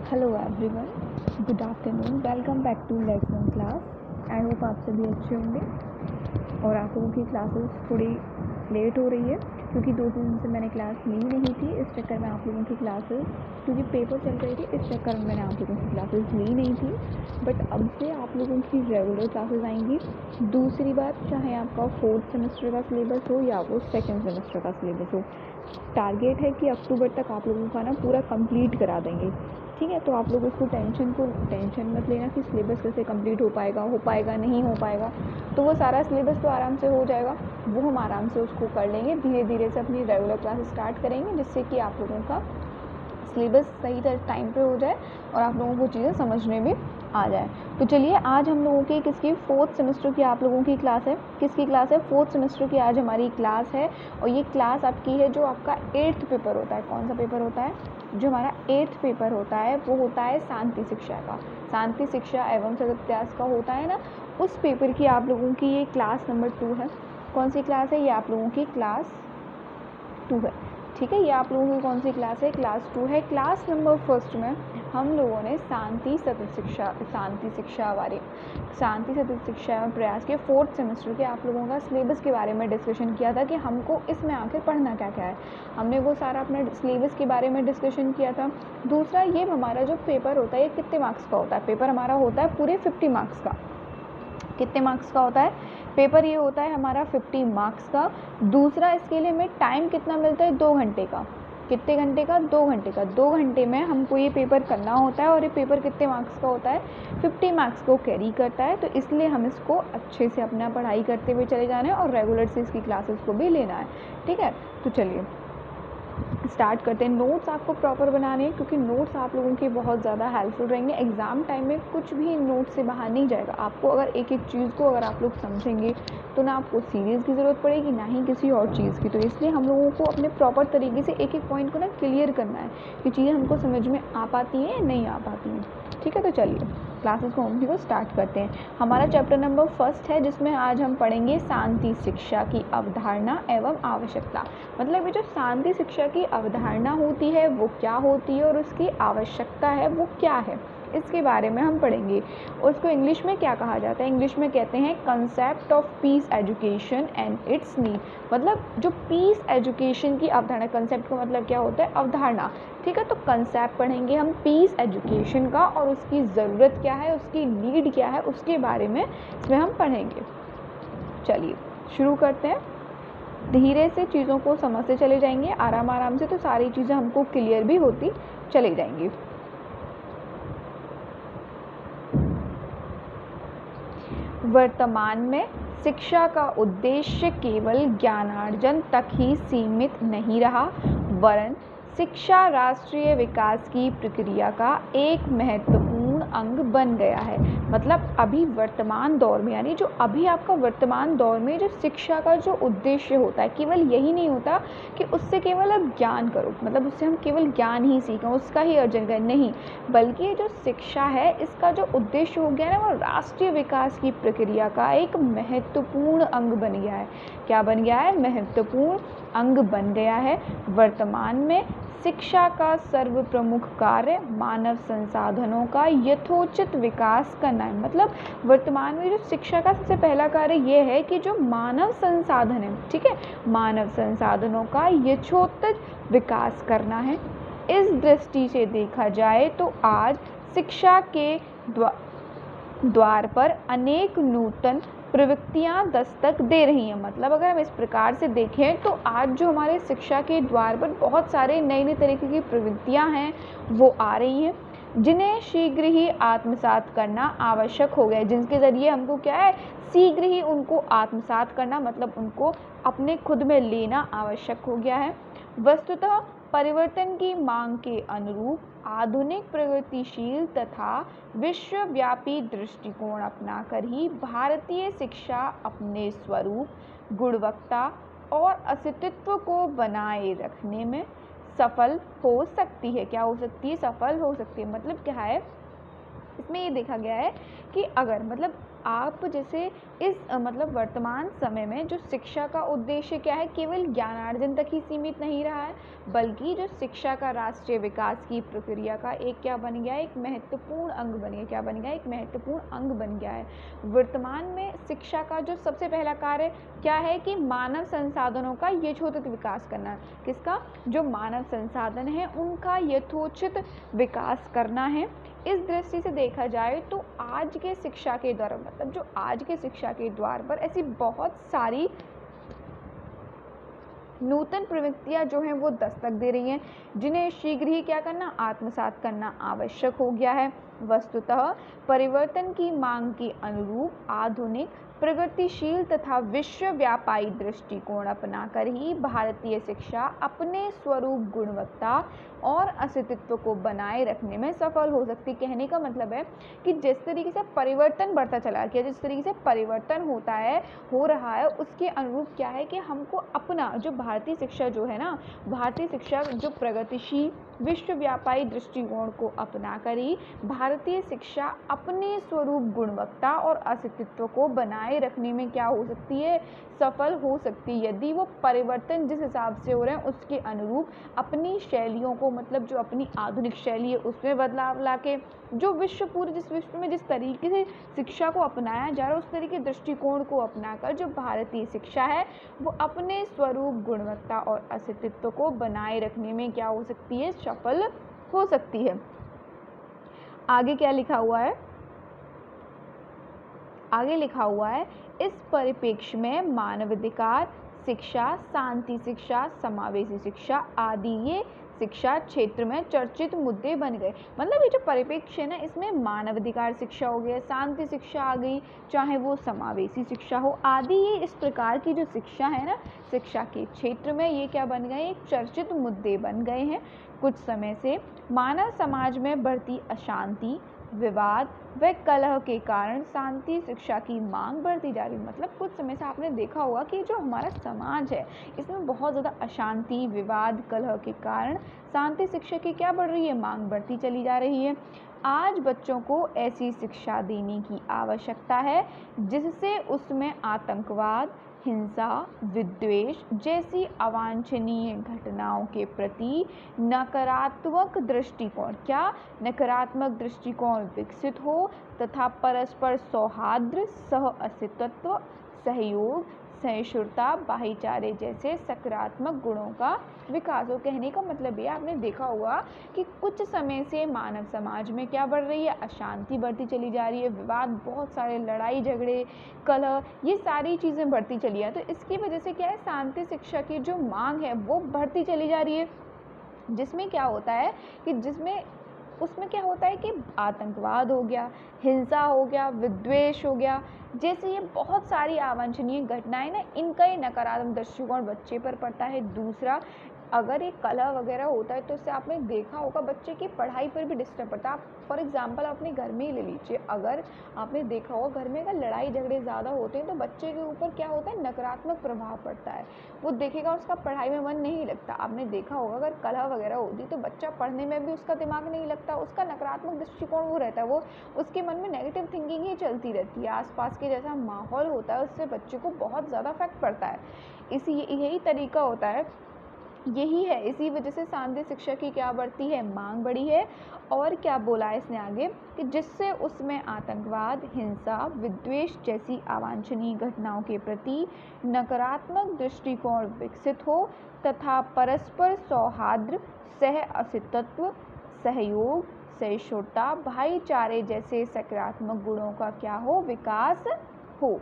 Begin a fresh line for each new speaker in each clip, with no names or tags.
Hello everyone, good afternoon, welcome back to lesson class. I hope आप सभी अच्छे होंगे। और आप लोगों की क्लासेस थोड़ी लेट हो रही है क्योंकि 2 दिन से मैंने क्लास ली नहीं थी। इस चक्कर में आप लोगों की क्लासेस, क्योंकि पेपर चल रही थी, इस चक्कर में मैंने आप लोगों की क्लासेस ली नहीं थी। बट अब से आप लोगों की रेगुलर क्लासेस आएंगी। दूसरी बात, चाहे आपका 4th सेमेस्टर का सिलेबस हो या वो 2nd सेमेस्टर का सिलेबस हो, टारगेट है कि अक्टूबर तक आप लोगों का ना पूरा कंप्लीट करा देंगे। ठीक है, तो आप लोग उसको टेंशन मत लेना कि सिलेबस कैसे कंप्लीट हो पाएगा नहीं हो पाएगा। तो वो सारा सिलेबस तो आराम से हो जाएगा, वो हम आराम से उसको कर लेंगे। धीरे धीरे से अपनी रेगुलर क्लासेस स्टार्ट करेंगे जिससे कि आप लोगों का सिलेबस सही टाइम पे हो जाए और आप लोगों को चीज़ें समझने में आ जाए। तो चलिए, आज हम लोगों की किसकी 4th सेमेस्टर की आप लोगों की क्लास है। किसकी क्लास है? 4th सेमेस्टर की आज हमारी क्लास है। और ये क्लास आपकी है जो आपका 8th पेपर होता है। कौन सा पेपर होता है? जो हमारा 8th पेपर होता है वो होता है शांति शिक्षा का। शांति शिक्षा एवं सत्यास का होता है ना, उस पेपर की आप लोगों की ये क्लास नंबर 2 है। कौन सी क्लास है? ये आप लोगों की क्लास 2 है। ठीक है, ये आप लोगों की कौन सी क्लास है? क्लास 2 है। क्लास नंबर 1 में हम लोगों ने शांति सतत शिक्षा एवं प्रयास के 4th सेमेस्टर के आप लोगों का सिलेबस के बारे में डिस्कशन किया था कि हमको इसमें आखिर पढ़ना क्या क्या है। हमने वो सारा अपने सिलेबस के बारे में डिस्कशन किया था। दूसरा, ये हमारा जो पेपर होता है ये कितने मार्क्स का होता है? पेपर हमारा होता है पूरे 50 मार्क्स का। कितने मार्क्स का होता है पेपर? ये होता है हमारा 50 मार्क्स का। दूसरा, इसके लिए हमें टाइम कितना मिलता है? 2 घंटे का। कितने घंटे का? 2 घंटे का। 2 घंटे में हमको ये पेपर करना होता है और ये पेपर कितने मार्क्स का होता है? 50 मार्क्स को कैरी करता है। तो इसलिए हम इसको अच्छे से अपना पढ़ाई करते हुए चले जाना है और रेगुलर से इसकी क्लासेस को भी लेना है। ठीक है, तो चलिए स्टार्ट करते हैं। नोट्स आपको प्रॉपर बनाने हैं क्योंकि नोट्स आप लोगों के बहुत ज़्यादा हेल्पफुल रहेंगे। एग्ज़ाम टाइम में कुछ भी नोट से बाहर नहीं जाएगा। आपको अगर एक एक चीज़ को अगर आप लोग समझेंगे तो ना आपको सीरीज़ की ज़रूरत पड़ेगी ना ही किसी और चीज़ की। तो इसलिए हम लोगों को अपने प्रॉपर तरीके से एक एक पॉइंट को ना क्लियर करना है कि चीज़ें हमको समझ में आ पाती हैं या नहीं आ पाती हैं। ठीक है, तो चलिए क्लासेस को हम को स्टार्ट करते हैं। हमारा चैप्टर नंबर 1 है जिसमें आज हम पढ़ेंगे शांति शिक्षा की अवधारणा एवं आवश्यकता। मतलब ये जो शांति शिक्षा की अवधारणा होती है वो क्या होती है और उसकी आवश्यकता है वो क्या है, इसके बारे में हम पढ़ेंगे। और उसको इंग्लिश में क्या कहा जाता है? इंग्लिश में कहते हैं concept of peace education and it's need. मतलब जो पीस एजुकेशन की अवधारणा, कंसेप्ट का मतलब क्या होता है? अवधारणा। ठीक है, तो कंसेप्ट पढ़ेंगे हम पीस एजुकेशन का और उसकी ज़रूरत क्या है, उसकी नीड क्या है, उसके बारे में इसमें हम पढ़ेंगे। चलिए शुरू करते हैं। धीरे से चीज़ों को समझते चले जाएंगे, आराम आराम से, तो सारी चीज़ें हमको क्लियर भी होती चली जाएंगी। वर्तमान में शिक्षा का उद्देश्य केवल ज्ञानार्जन तक ही सीमित नहीं रहा, वरन शिक्षा राष्ट्रीय विकास की प्रक्रिया का एक महत्वपूर्ण अंग बन गया है। मतलब अभी वर्तमान दौर में, यानी जो अभी आपका वर्तमान दौर में जो शिक्षा का जो उद्देश्य होता है, केवल यही नहीं होता कि उससे केवल आप ज्ञान करो, मतलब उससे हम केवल ज्ञान ही सीखें, उसका ही अर्जन करें, नहीं, बल्कि जो शिक्षा है इसका जो उद्देश्य हो गया ना वो राष्ट्रीय विकास की प्रक्रिया का एक महत्वपूर्ण अंग बन गया है। क्या बन गया है? महत्वपूर्ण अंग बन गया है। वर्तमान में शिक्षा का सर्व प्रमुख कार्य मानव संसाधनों का यथोचित विकास करना है। मतलब वर्तमान में जो शिक्षा का सबसे पहला कार्य ये है कि जो मानव संसाधन है, ठीक है, मानव संसाधनों का यथोचित विकास करना है। इस दृष्टि से देखा जाए तो आज शिक्षा के द्वार पर अनेक नूतन प्रवृत्तियां दस्तक दे रही हैं। मतलब अगर हम इस प्रकार से देखें तो आज जो हमारे शिक्षा के द्वार पर बहुत सारे नई नई तरीके की प्रवृत्तियां हैं वो आ रही हैं, जिन्हें शीघ्र ही आत्मसात करना आवश्यक हो गया है। जिनके ज़रिए हमको क्या है? शीघ्र ही उनको आत्मसात करना, मतलब उनको अपने खुद में लेना आवश्यक हो गया है। वस्तुतः परिवर्तन की मांग के अनुरूप आधुनिक प्रगतिशील तथा विश्वव्यापी दृष्टिकोण अपनाकर ही भारतीय शिक्षा अपने स्वरूप, गुणवत्ता और अस्तित्व को बनाए रखने में सफल हो सकती है। क्या हो सकती है? सफल हो सकती है। मतलब क्या है इसमें? ये देखा गया है कि अगर मतलब आप जैसे मतलब वर्तमान समय में जो शिक्षा का उद्देश्य क्या है, केवल ज्ञानार्जन तक ही सीमित नहीं रहा है, बल्कि जो शिक्षा का राष्ट्रीय विकास की प्रक्रिया का एक क्या बन गया है, एक महत्वपूर्ण अंग बन गया। क्या बन गया? एक महत्वपूर्ण अंग बन गया है। वर्तमान में शिक्षा का जो सबसे पहला कार्य क्या है कि मानव संसाधनों का यथोचित विकास करना है। किसका? जो मानव संसाधन है उनका यथोचित विकास करना है। इस दृष्टि से देखा जाए तो आज के शिक्षा के द्वार, मतलब जो आज के शिक्षा के द्वार पर ऐसी बहुत सारी नूतन प्रवृत्तियां जो हैं वो दस्तक दे रही हैं, जिन्हें शीघ्र ही क्या करना? आत्मसात करना आवश्यक हो गया है। वस्तुतः परिवर्तन की मांग के अनुरूप आधुनिक प्रगतिशील तथा विश्वव्यापी दृष्टिकोण अपनाकर ही भारतीय शिक्षा अपने स्वरूप, गुणवत्ता और अस्तित्व को बनाए रखने में सफल हो सकती। कहने का मतलब है कि जिस तरीके से परिवर्तन बढ़ता चला गया, जिस तरीके से परिवर्तन हो रहा है, उसके अनुरूप क्या है कि हमको अपना जो भारतीय शिक्षा जो है ना, भारतीय शिक्षा जो प्रगतिशील विश्वव्यापी दृष्टिकोण को अपनाकर ही भारतीय शिक्षा अपने स्वरूप, गुणवत्ता और अस्तित्व को बनाए रखने में क्या हो सकती है? सफल हो सकती है। यदि वो परिवर्तन जिस हिसाब से हो रहे हैं उसके अनुरूप अपनी शैलियों को, मतलब जो अपनी आधुनिक शैली है उसमें बदलाव लाके, जो जिस विश्व में जिस तरीके से शिक्षा को अपनाया जा रहा है उस तरीके दृष्टिकोण को अपनाकर जो भारतीय शिक्षा है वो अपने स्वरूप, गुणवत्ता और अस्तित्व को बनाए रखने में क्या हो सकती है? सफल हो सकती है। आगे क्या लिखा हुआ है? आगे लिखा हुआ है, इस परिप्रेक्ष्य में मानवाधिकार शिक्षा, शांति शिक्षा, समावेशी शिक्षा आदि ये शिक्षा क्षेत्र में चर्चित मुद्दे बन गए। मतलब ये जो परिप्रेक्ष्य है ना, इसमें मानवाधिकार शिक्षा हो गया, शांति शिक्षा आ गई, चाहे वो समावेशी शिक्षा हो, आदि ये इस प्रकार की जो शिक्षा है ना, शिक्षा के क्षेत्र में ये क्या बन गए? एक चर्चित मुद्दे बन गए हैं। कुछ समय से मानव समाज में बढ़ती अशांति, विवाद व कलह के कारण शांति शिक्षा की मांग बढ़ती जा रही है। मतलब कुछ समय से आपने देखा होगा कि जो हमारा समाज है इसमें बहुत ज़्यादा अशांति, विवाद, कलह के कारण शांति शिक्षा की क्या बढ़ रही है? मांग बढ़ती चली जा रही है। आज बच्चों को ऐसी शिक्षा देने की आवश्यकता है जिससे उसमें आतंकवाद, हिंसा, विद्वेष जैसी अवांछनीय घटनाओं के प्रति नकारात्मक दृष्टिकोण, क्या? नकारात्मक दृष्टिकोण विकसित हो तथा परस्पर सौहार्द, सह अस्तित्व, सहयोग, सहिष्णुता, भाईचारे जैसे सकारात्मक गुणों का विकास हो। कहने का मतलब ये, आपने देखा होगा कि कुछ समय से मानव समाज में क्या बढ़ रही है? अशांति बढ़ती चली जा रही है, विवाद, बहुत सारे लड़ाई झगड़े, कलह, ये सारी चीज़ें बढ़ती चली है। तो इसकी वजह से क्या है? शांति शिक्षा की जो मांग है वो बढ़ती चली जा रही है, जिसमें क्या होता है कि उसमें क्या होता है कि आतंकवाद हो गया, हिंसा हो गया, विद्वेष हो गया, जैसे ये बहुत सारी अवांछनीय घटनाएं ना, इनका ये नकारात्मक दृष्टिकोण बच्चे पर पड़ता है। दूसरा, अगर ये कलह वगैरह होता है तो इससे आपने देखा होगा बच्चे की पढ़ाई पर भी डिस्टर्ब पड़ता है। आप फॉर एग्जांपल अपने घर में ही ले लीजिए, अगर आपने देखा होगा घर में अगर लड़ाई झगड़े ज़्यादा होते हैं तो बच्चे के ऊपर क्या होता है? नकारात्मक प्रभाव पड़ता है। वो देखेगा उसका पढ़ाई में मन नहीं लगता। आपने देखा होगा अगर कलह वगैरह होती तो बच्चा पढ़ने में भी उसका दिमाग नहीं लगता, उसका नकारात्मक दृष्टिकोण वो रहता है, वो उसके मन में नेगेटिव थिंकिंग ही चलती रहती है। आसपास के जैसा माहौल होता है उससे बच्चे को बहुत ज़्यादा इफेक्ट पड़ता है। यही तरीका होता है, यही है, इसी वजह से शांति शिक्षा की क्या बढ़ती है? मांग बढ़ी है। और क्या बोला है इसने आगे कि जिससे उसमें आतंकवाद, हिंसा, विद्वेष जैसी अवांछनीय घटनाओं के प्रति नकारात्मक दृष्टिकोण विकसित हो तथा परस्पर सौहार्द, सह अस्तित्व, सहयोग, सहिष्णुता, भाईचारे जैसे सकारात्मक गुणों का क्या हो? विकास हो।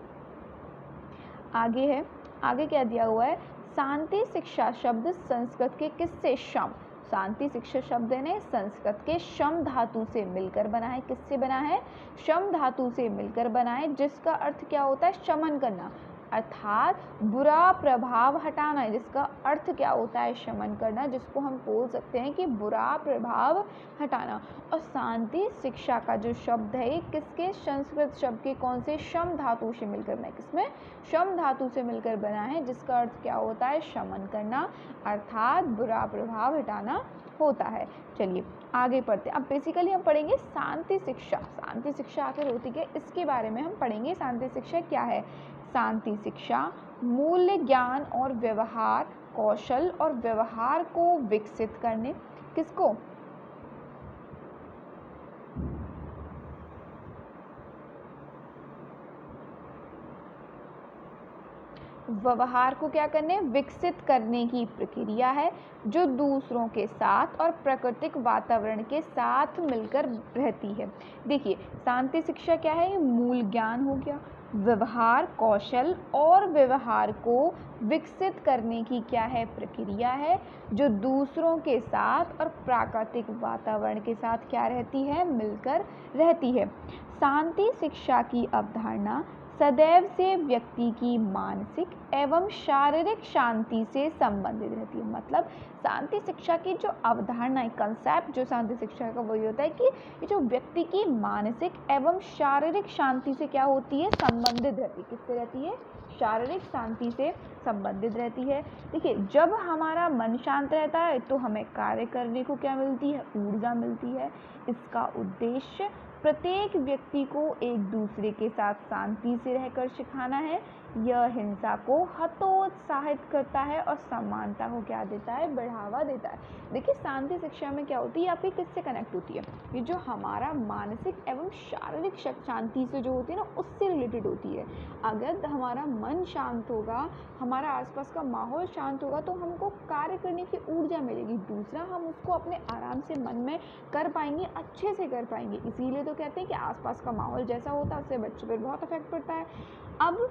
आगे है, आगे क्या दिया हुआ है? शांति शिक्षा शब्द संस्कृत के किससे? शम। शांति शिक्षा शब्द ने संस्कृत के शम धातु से मिलकर बना है। किससे बना है? शम धातु से मिलकर बना है, जिसका अर्थ क्या होता है? शमन करना। अर्थात बुरा प्रभाव हटाना, जिसका अर्थ क्या होता है शमन करना, जिसको हम बोल सकते हैं कि बुरा प्रभाव हटाना। और शांति शिक्षा का जो शब्द है ये किसके संस्कृत शब्द के कौन से शम धातु से मिलकर बना है, किसमें शम धातु से मिलकर बना है, जिसका अर्थ क्या होता है शमन करना अर्थात बुरा प्रभाव हटाना होता है। चलिए आगे पढ़ते हैं। अब बेसिकली हम पढ़ेंगे शांति शिक्षा। शांति शिक्षा आखिर होती है इसके बारे में हम पढ़ेंगे। शांति शिक्षा क्या है? शांति शिक्षा मूल्य ज्ञान और व्यवहार कौशल और व्यवहार को विकसित करने, किसको? व्यवहार को क्या करने? विकसित करने की प्रक्रिया है जो दूसरों के साथ और प्राकृतिक वातावरण के साथ मिलकर रहती है। देखिए शांति शिक्षा क्या है? ये मूल ज्ञान हो गया, व्यवहार कौशल और व्यवहार को विकसित करने की क्या है? प्रक्रिया है जो दूसरों के साथ और प्राकृतिक वातावरण के साथ क्या रहती है? मिलकर रहती है। शांति शिक्षा की अवधारणा सदैव से व्यक्ति की मानसिक एवं शारीरिक शांति से संबंधित रहती है। मतलब शांति शिक्षा की जो अवधारणा है, कंसेप्ट जो शांति शिक्षा का वही होता है कि ये जो व्यक्ति की मानसिक एवं शारीरिक शांति से क्या होती है? संबंधित रहती है। किससे रहती है? शारीरिक शांति से संबंधित रहती है। देखिए जब हमारा मन शांत रहता है तो हमें कार्य करने को क्या मिलती है? ऊर्जा मिलती है। इसका उद्देश्य प्रत्येक व्यक्ति को एक दूसरे के साथ शांति से रहकर सिखाना है। यह हिंसा को हतोत्साहित करता है और समानता को क्या देता है? बढ़ावा देता है। देखिए शांति शिक्षा में क्या होती है? आपकी किससे कनेक्ट होती है? ये जो हमारा मानसिक एवं शारीरिक शांति से जो होती है ना, उससे रिलेटेड होती है। अगर हमारा मन शांत होगा, हमारा आसपास का माहौल शांत होगा तो हमको कार्य करने की ऊर्जा मिलेगी। दूसरा, हम उसको अपने आराम से मन में कर पाएंगे, अच्छे से कर पाएंगे। इसीलिए तो कहते हैं कि आसपास का माहौल जैसा होता है उससे बच्चे पर बहुत इफेक्ट पड़ता है। अब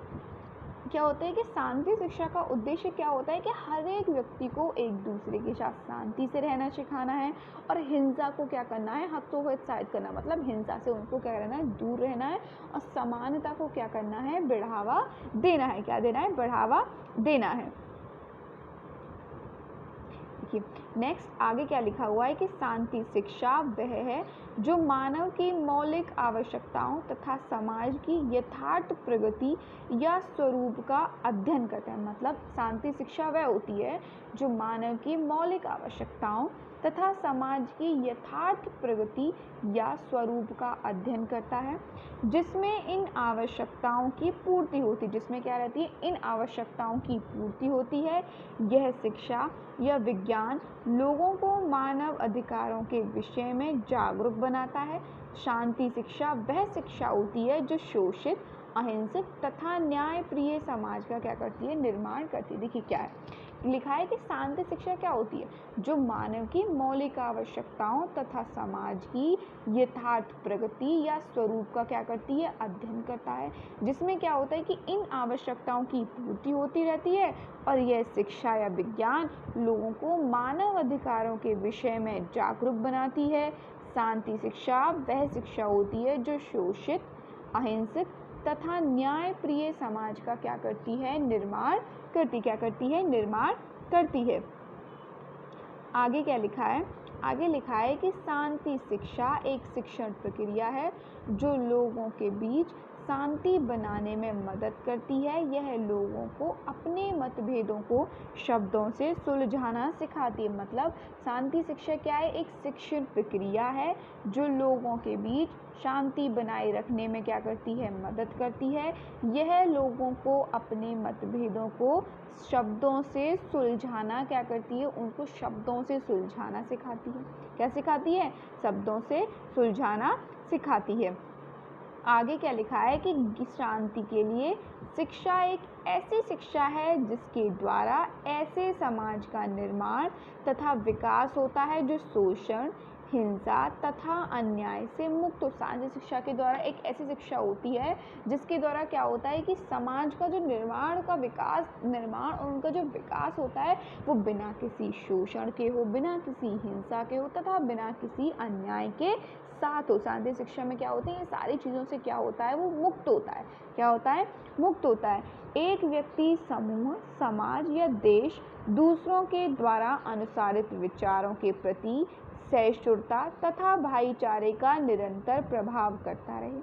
क्या होता है कि शांति शिक्षा का उद्देश्य क्या होता है कि हर एक व्यक्ति को एक दूसरे के साथ शांति से रहना सिखाना है और हिंसा को क्या करना है? हतोत्साहित करना। मतलब हिंसा से उनको क्या करना है? दूर रहना है और समानता को क्या करना है? बढ़ावा देना है। क्या देना है? बढ़ावा देना है। देखिए नेक्स्ट आगे क्या लिखा हुआ है कि शांति शिक्षा वह है जो मानव की मौलिक आवश्यकताओं तथा समाज की यथार्थ प्रगति या स्वरूप का अध्ययन करता है। मतलब शांति शिक्षा वह होती है जो मानव की मौलिक आवश्यकताओं तथा समाज की यथार्थ प्रगति या स्वरूप का अध्ययन करता है, जिसमें इन आवश्यकताओं की पूर्ति होती है। जिसमें क्या रहती है? इन आवश्यकताओं की पूर्ति होती है। यह शिक्षा या विज्ञान लोगों को मानव अधिकारों के विषय में जागरूक बनाता है। शांति शिक्षा वह शिक्षा होती है जो शोषित, अहिंसक तथा न्यायप्रिय समाज का क्या करती है? निर्माण करती है। देखिए क्या है लिखा है कि शांति शिक्षा क्या होती है? जो मानव की मौलिक आवश्यकताओं तथा समाज की यथार्थ प्रगति या स्वरूप का क्या करती है? अध्ययन करता है। जिसमें क्या होता है कि इन आवश्यकताओं की पूर्ति होती रहती है और यह शिक्षा या विज्ञान लोगों को मानव अधिकारों के विषय में जागरूक बनाती है। शांति शिक्षा वह शिक्षा होती है जो शोषित, अहिंसक तथा न्यायप्रिय समाज का क्या करती है? निर्माण करती। क्या करती है? निर्माण करती है। आगे क्या लिखा है? आगे लिखा है कि शांति शिक्षा एक शिक्षण प्रक्रिया है जो लोगों के बीच शांति बनाने में मदद करती है। यह लोगों को अपने मतभेदों को शब्दों से सुलझाना सिखाती है। मतलब शांति शिक्षा क्या है? एक शिक्षण प्रक्रिया है जो लोगों के बीच शांति बनाए रखने में क्या करती है? मदद करती है। यह लोगों को अपने मतभेदों को शब्दों से सुलझाना क्या करती है? उनको शब्दों से सुलझाना सिखाती है। क्या सिखाती है? शब्दों से सुलझाना सिखाती है। आगे क्या लिखा है कि शांति के लिए शिक्षा एक ऐसी शिक्षा है जिसके द्वारा ऐसे समाज का निर्माण तथा विकास होता है जो शोषण, हिंसा तथा अन्याय से मुक्त हो। शांति शिक्षा के द्वारा एक ऐसी शिक्षा होती है जिसके द्वारा क्या होता है कि समाज का जो निर्माण और उनका जो विकास होता है वो बिना किसी शोषण के हो, बिना किसी हिंसा के हो तथा बिना किसी अन्याय के साथ हो। शांति शिक्षा में क्या होता है, ये सारी चीज़ों से क्या होता है, वो मुक्त होता है। क्या होता है, मुक्त होता है। एक व्यक्ति, समूह, समाज या देश दूसरों के द्वारा अनुसारित विचारों के प्रति सहिष्णुता तथा भाईचारे का निरंतर प्रभाव करता रहे।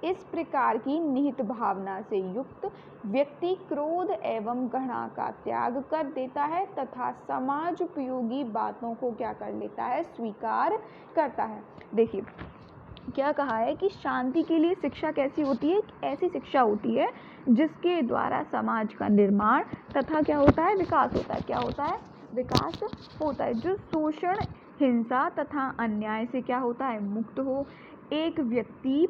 इस प्रकार की निहित भावना से युक्त व्यक्ति क्रोध एवं घृणा का त्याग कर देता है तथा समाज उपयोगी बातों को क्या कर लेता है, स्वीकार करता है। देखिए क्या कहा है कि शांति के लिए शिक्षा कैसी होती है, ऐसी शिक्षा होती है जिसके द्वारा समाज का निर्माण तथा क्या होता है, विकास होता है। क्या होता है, विकास होता है। जो शोषण, हिंसा तथा अन्याय से क्या होता है, मुक्त हो। एक व्यक्ति,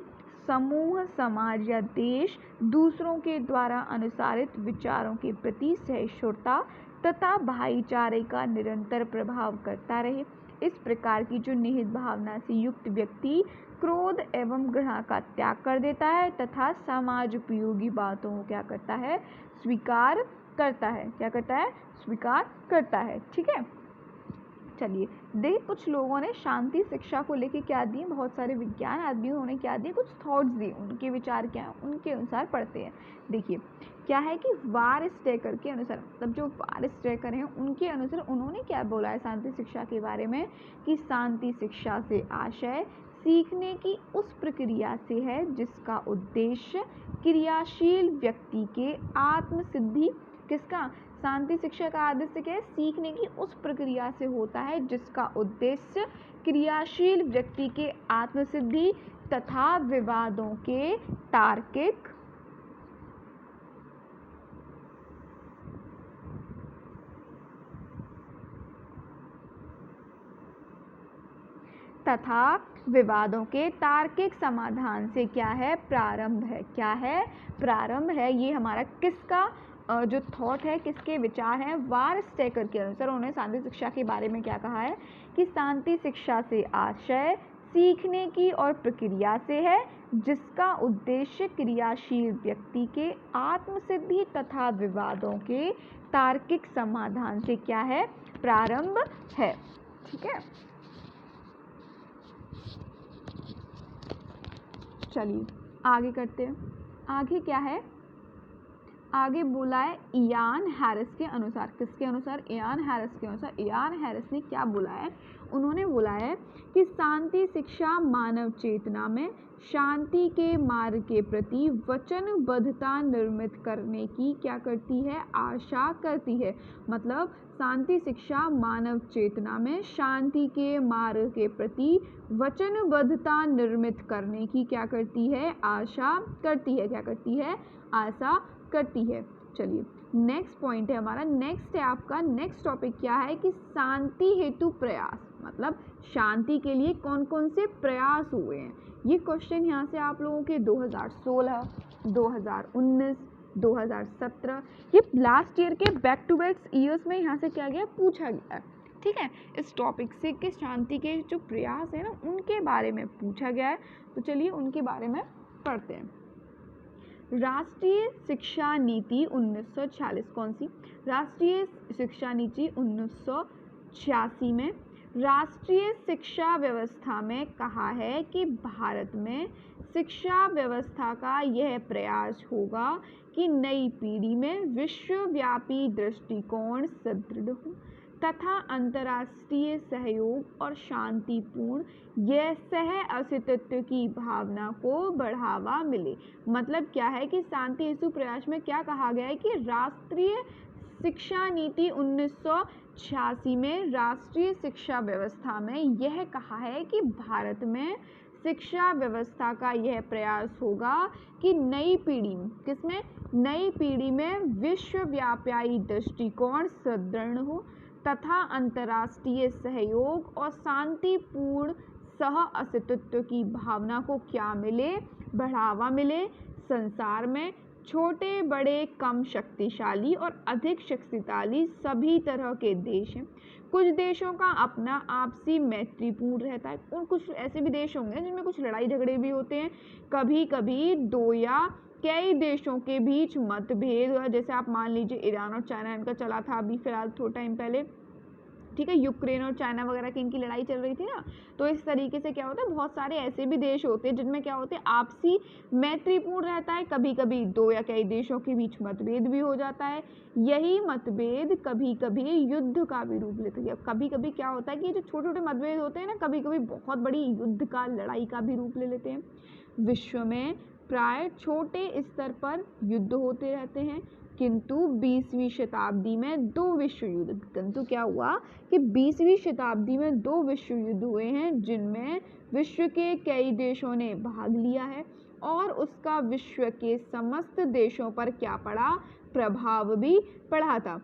समूह, समाज या देश दूसरों के द्वारा अनुसारित विचारों के प्रति सहिष्णुता तथा भाईचारे का निरंतर प्रभाव करता रहे। इस प्रकार की जो निहित भावना से युक्त व्यक्ति क्रोध एवं घृणा का त्याग कर देता है तथा समाज उपयोगी बातों को क्या करता है, स्वीकार करता है। क्या करता है, स्वीकार करता है। ठीक है, चलिए देखिए कुछ लोगों ने शांति शिक्षा को लेके क्या दिए, बहुत सारे विज्ञान आदमियों ने क्या दिए, कुछ थॉट्स दिए, उनके विचार क्या हैं, उनके अनुसार पढ़ते हैं। देखिए क्या है कि वारस्टेकर के अनुसार, मतलब जो वारस्टेकर हैं उनके अनुसार उन्होंने क्या बोला है शांति शिक्षा के बारे में, कि शांति शिक्षा से आशय सीखने की उस प्रक्रिया से है जिसका उद्देश्य क्रियाशील व्यक्ति के आत्मसिद्धि, किसका, शांति शिक्षा का उद्देश्य क्या है, सीखने की उस प्रक्रिया से होता है जिसका उद्देश्य क्रियाशील व्यक्ति के आत्मसिद्धि तथा विवादों के तार्किक समाधान से क्या है, प्रारंभ है। क्या है, प्रारंभ है। ये हमारा किसका जो थॉट है, किसके विचार हैं, वारस्टेकर के अनुसार। उन्होंने शांति शिक्षा के बारे में क्या कहा है कि शांति शिक्षा से आशय सीखने की और प्रक्रिया से है जिसका उद्देश्य क्रियाशील व्यक्ति के आत्मसिद्धि तथा विवादों के तार्किक समाधान से क्या है, प्रारंभ है। ठीक है, चलिए आगे करते हैं। आगे क्या है, आगे बोला है इयान हैरिस के अनुसार। किसके अनुसार, इयान हैरिस के अनुसार। इयान हैरिस ने क्या बोला है, उन्होंने बोला है कि शांति शिक्षा मानव चेतना में शांति के मार्ग के प्रति वचनबद्धता निर्मित करने की क्या करती है, आशा करती है। मतलब शांति शिक्षा मानव चेतना में शांति के मार्ग के प्रति वचनबद्धता निर्मित करने की क्या करती है, आशा करती है। क्या करती है, आशा करती है। चलिए नेक्स्ट पॉइंट है हमारा, नेक्स्ट है आपका, नेक्स्ट टॉपिक क्या है कि शांति हेतु प्रयास, मतलब शांति के लिए कौन कौन से प्रयास हुए हैं। ये क्वेश्चन यहाँ से आप लोगों के 2016, 2019, 2017, ये लास्ट ईयर के बैक टू बैक ईयर्स में यहाँ से क्या गया, पूछा गया है। ठीक है, इस टॉपिक से कि शांति के जो प्रयास है ना उनके बारे में पूछा गया है। तो चलिए उनके बारे में पढ़ते हैं। राष्ट्रीय शिक्षा नीति 1946, कौन सी, राष्ट्रीय शिक्षा नीति 1986 में राष्ट्रीय शिक्षा व्यवस्था में कहा है कि भारत में शिक्षा व्यवस्था का यह प्रयास होगा कि नई पीढ़ी में विश्वव्यापी दृष्टिकोण सुदृढ़ हो तथा अंतर्राष्ट्रीय सहयोग और शांतिपूर्ण यह सह अस्तित्व की भावना को बढ़ावा मिले। मतलब क्या है कि शांति हेतु प्रयास में क्या कहा गया है कि राष्ट्रीय शिक्षा नीति 1986 में राष्ट्रीय शिक्षा व्यवस्था में यह कहा है कि भारत में शिक्षा व्यवस्था का यह प्रयास होगा कि नई पीढ़ी, किसमें, नई पीढ़ी में विश्वव्यापी दृष्टिकोण सुदृढ़ हो तथा अंतर्राष्ट्रीय सहयोग और शांतिपूर्ण सह अस्तित्व की भावना को क्या मिले, बढ़ावा मिले। संसार में छोटे बड़े कम शक्तिशाली और अधिक शक्तिशाली सभी तरह के देश हैं। कुछ देशों का अपना आपसी मैत्रीपूर्ण रहता है और कुछ ऐसे भी देश होंगे जिनमें कुछ लड़ाई झगड़े भी होते हैं। कभी कभी दो या कई देशों के बीच मतभेद, जैसे आप मान लीजिए ईरान और चाइना, इनका चला था अभी फिलहाल थोड़ा टाइम पहले, ठीक है, यूक्रेन और चाइना वगैरह की इनकी लड़ाई चल रही थी ना। तो इस तरीके से क्या होता है, बहुत सारे ऐसे भी देश होते हैं जिनमें क्या होते हैं, आपसी मैत्रीपूर्ण रहता है। कभी कभी दो या कई देशों के बीच मतभेद भी हो जाता है। यही मतभेद कभी कभी युद्ध का भी रूप लेते हैं। कभी कभी क्या होता है कि जो छोटे छोटे मतभेद होते हैं ना, कभी कभी बहुत बड़ी युद्ध का, लड़ाई का भी रूप ले लेते हैं। विश्व में प्राय छोटे स्तर पर युद्ध होते रहते हैं, किंतु 20वीं शताब्दी में दो विश्व युद्ध, किंतु क्या हुआ कि 20वीं शताब्दी में दो विश्व युद्ध हुए हैं जिनमें विश्व के कई देशों ने भाग लिया है और उसका विश्व के समस्त देशों पर क्या पड़ा, प्रभाव भी पड़ा था।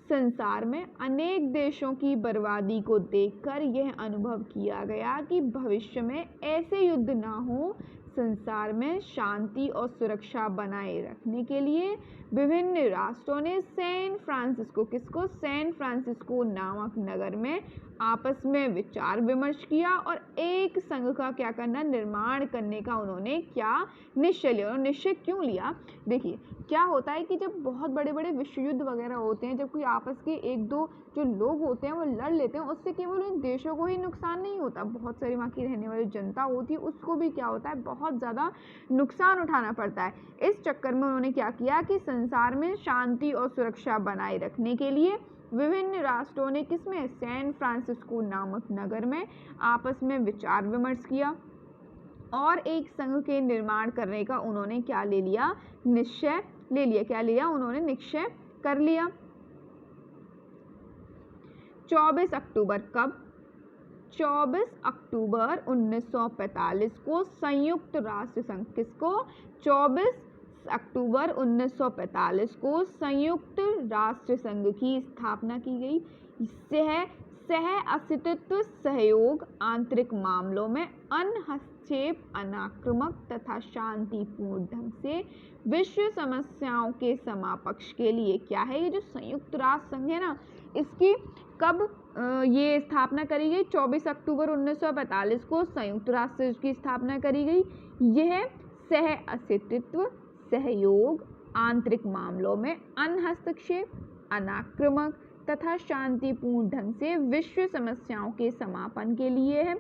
संसार में अनेक देशों की बर्बादी को देखकर यह अनुभव किया गया कि भविष्य में ऐसे युद्ध ना हो। संसार में शांति और सुरक्षा बनाए रखने के लिए विभिन्न राष्ट्रों ने सैन फ्रांसिस्को नामक नगर में आपस में विचार विमर्श किया और एक संघ का क्या करना, निर्माण करने का उन्होंने क्या निश्चय लिया। और निश्चय क्यों लिया, देखिए क्या होता है कि जब बहुत बड़े बड़े विश्व युद्ध वगैरह होते हैं, जब कोई आपस के एक दो जो लोग होते हैं वो लड़ लेते हैं, उससे केवल उन देशों को ही नुकसान नहीं होता, बहुत सारी वहाँ की रहने वाली जनता होती है उसको भी क्या होता है, बहुत ज़्यादा नुकसान उठाना पड़ता है। इस चक्कर में उन्होंने क्या किया कि संसार में शांति और सुरक्षा बनाए रखने के लिए विभिन्न राष्ट्रों ने किसमें, सैन फ्रांसिस्को नामक नगर में आपस में विचार विमर्श किया और एक संघ के निर्माण करने का उन्होंने क्या ले लिया, निश्चय ले लिया। क्या लिया उन्होंने, निश्चय कर लिया। 24 अक्टूबर कब, 24 अक्टूबर 1945 को संयुक्त राष्ट्र संघ, किसको, 24 अक्टूबर 1945 को संयुक्त राष्ट्र संघ की स्थापना की गई। सह अस्तित्व, सहयोग, आंतरिक मामलों में अनहस्तक्षेप, अनाक्रामक तथा शांतिपूर्ण ढंग से विश्व समस्याओं के समापक्ष के लिए क्या है, ये जो संयुक्त राष्ट्र संघ है ना, इसकी कब ये स्थापना करी गई, 24 अक्टूबर 1945 को संयुक्त राष्ट्र की स्थापना करी गई। यह सह अस्तित्व, सहयोग, आंतरिक मामलों में अनहस्तक्षेप, अनाक्रामक तथा शांतिपूर्ण ढंग से विश्व समस्याओं के समापन के लिए है।